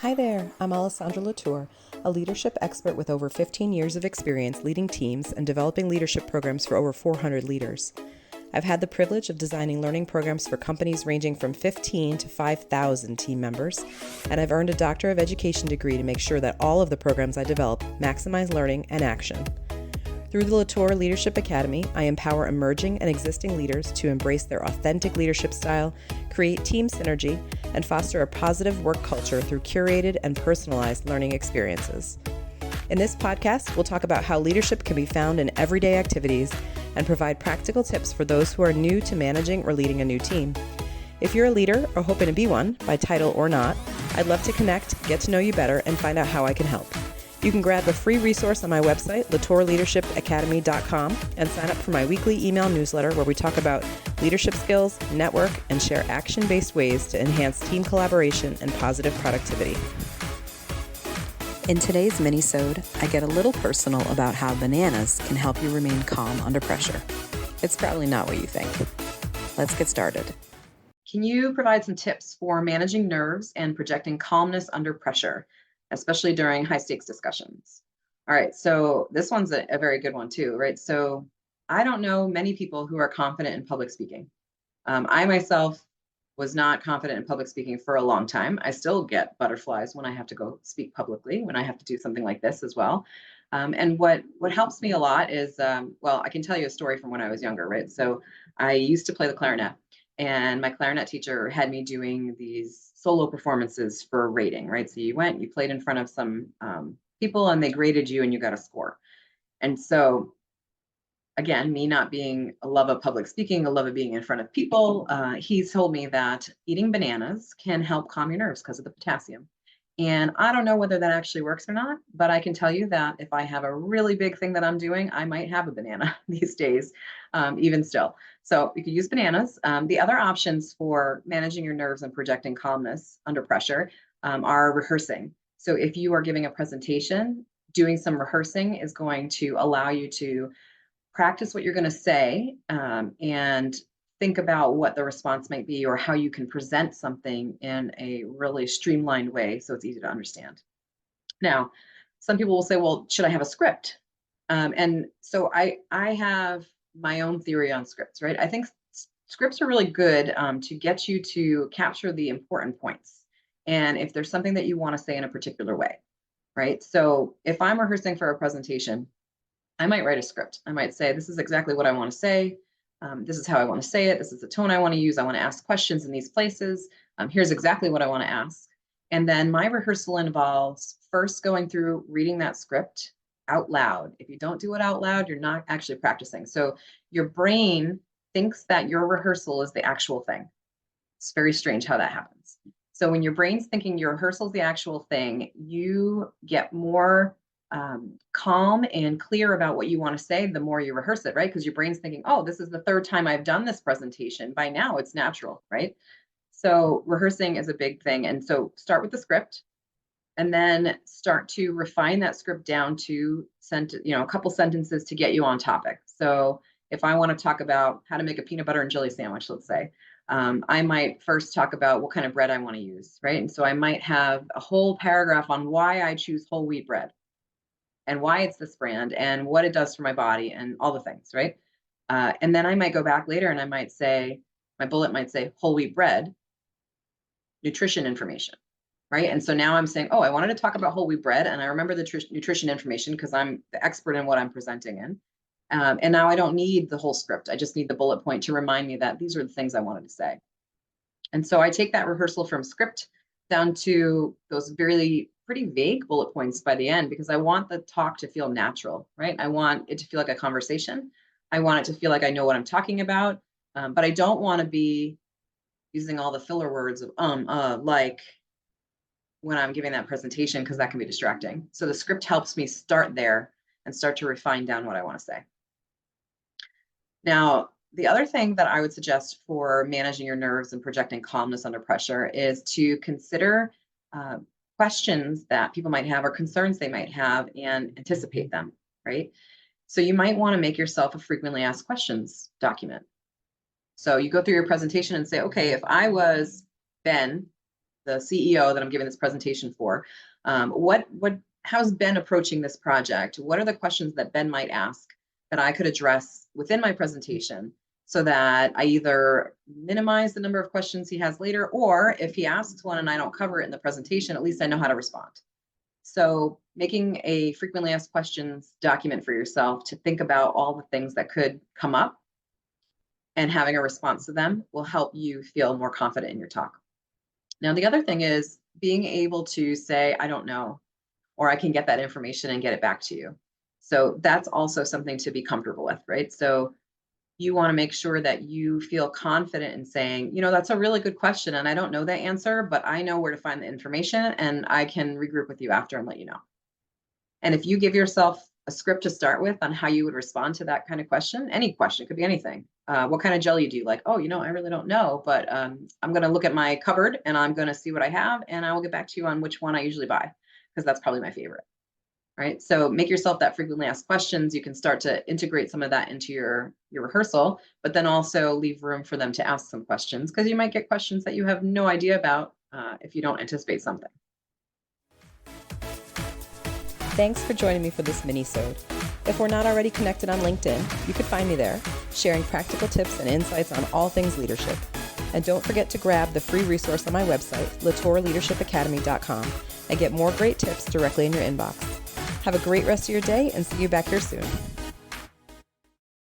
Hi there, I'm Alessandra Latour, a leadership expert with over 15 years of experience leading teams and developing leadership programs for over 400 leaders. I've had the privilege of designing learning programs for companies ranging from 15 to 5,000 team members, and I've earned a Doctor of Education degree to make sure that all of the programs I develop maximize learning and action. Through the Latour Leadership Academy, I empower emerging and existing leaders to embrace their authentic leadership style, create team synergy, and foster a positive work culture through curated and personalized learning experiences. In this podcast, we'll talk about how leadership can be found in everyday activities and provide practical tips for those who are new to managing or leading a new team. If you're a leader or hoping to be one, by title or not, I'd love to connect, get to know you better, and find out how I can help. You can grab a free resource on my website, latourleadershipacademy.com, and sign up for my weekly email newsletter where we talk about leadership skills, network, and share action-based ways to enhance team collaboration and positive productivity. In today's mini-sode, I get a little personal about how bananas can help you remain calm under pressure. It's probably not what you think. Let's get started. Can you provide some tips for managing nerves and projecting calmness under pressure, especially during high stakes discussions? All right, so this one's a very good one too, right? So I don't know many people who are confident in public speaking. I myself was not confident in public speaking for a long time. I still get butterflies when I have to go speak publicly, when I have to do something like this as well. And what helps me a lot is, well, I can tell you a story from when I was younger, right? So I used to play the clarinet, and my clarinet teacher had me doing these solo performances for rating, right? So you went, you played in front of some people, and they graded you, and you got a score. And so, again, me not being a love of public speaking, a love of being in front of people, he's told me that eating bananas can help calm your nerves because of the potassium. And I don't know whether that actually works or not, but I can tell you that if I have a really big thing that I'm doing, I might have a banana these days, even still. So you can use bananas. The other options for managing your nerves and projecting calmness under pressure are rehearsing. So if you are giving a presentation, doing some rehearsing is going to allow you to practice what you're going to say, and think about what the response might be or how you can present something in a really streamlined way so it's easy to understand. Now, some people will say, well, should I have a script? And so I have my own theory on scripts, right? I think scripts are really good to get you to capture the important points. And if there's something that you want to say in a particular way, right? So if I'm rehearsing for a presentation, I might write a script. I might say, this is exactly what I want to say. This is how I want to say it. This is the tone I want to use. I want to ask questions in these places. Here's exactly what I want to ask. And then my rehearsal involves first going through reading that script out loud. If you don't do it out loud, you're not actually practicing. So your brain thinks that your rehearsal is the actual thing. It's very strange how that happens. So when your brain's thinking your rehearsal is the actual thing, you get more calm and clear about what you want to say the more you rehearse it, right? Because your brain's thinking, oh, this is the third time I've done this presentation. By now it's natural, right? So rehearsing is a big thing. And so start with the script and then start to refine that script down to a couple sentences to get you on topic. So if I want to talk about how to make a peanut butter and jelly sandwich, let's say, I might first talk about what kind of bread I want to use, right? And so I might have a whole paragraph on why I choose whole wheat bread and why it's this brand and what it does for my body and all the things, right? And then I might go back later and I might say, my bullet might say whole wheat bread, nutrition information, right? And so now I'm saying, oh, I wanted to talk about whole wheat bread, and I remember the nutrition information because I'm the expert in what I'm presenting in. And now I don't need the whole script. I just need the bullet point to remind me that these are the things I wanted to say. And so I take that rehearsal from script down to those pretty vague bullet points by the end, because I want the talk to feel natural, right? I want it to feel like a conversation. I want it to feel like I know what I'm talking about, but I don't want to be using all the filler words of like when I'm giving that presentation, because that can be distracting. So the script helps me start there and start to refine down what I want to say. Now, the other thing that I would suggest for managing your nerves and projecting calmness under pressure is to consider questions that people might have or concerns they might have and anticipate them, right? So you might want to make yourself a frequently asked questions document. So you go through your presentation and say, okay, if I was Ben CEO that I'm giving this presentation for, how's Ben approaching this project? What are the questions that Ben might ask that I could address within my presentation so that I either minimize the number of questions he has later, or if he asks one and I don't cover it in the presentation, at least I know how to respond. So making a frequently asked questions document for yourself to think about all the things that could come up and having a response to them will help you feel more confident in your talk. Now, the other thing is being able to say, I don't know, or I can get that information and get it back to you. So that's also something to be comfortable with, right? So you want to make sure that you feel confident in saying, that's a really good question and I don't know the answer, but I know where to find the information and I can regroup with you after and let you know. And if you give yourself a script to start with on how you would respond to that kind of question, any question, it could be anything. What kind of jelly do you like? Oh, I really don't know, but I'm going to look at my cupboard and I'm going to see what I have and I will get back to you on which one I usually buy, because that's probably my favorite. Right. So make yourself that frequently asked questions. You can start to integrate some of that into your rehearsal, but then also leave room for them to ask some questions, because you might get questions that you have no idea about if you don't anticipate something. Thanks for joining me for this mini-sode. If we're not already connected on LinkedIn, you could find me there, sharing practical tips and insights on all things leadership. And don't forget to grab the free resource on my website, latourleadershipacademy.com, and get more great tips directly in your inbox. Have a great rest of your day and see you back here soon.